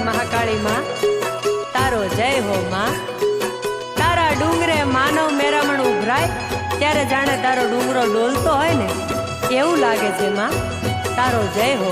મહાકાળી માં તારો જય હો માં। તારા ડુંગરે માનવ મેરામણ ઉભરાય ત્યારે જાણે તારો ડુંગરો ડોલતો હોય ને એવું લાગે છે માં, તારો જય હો।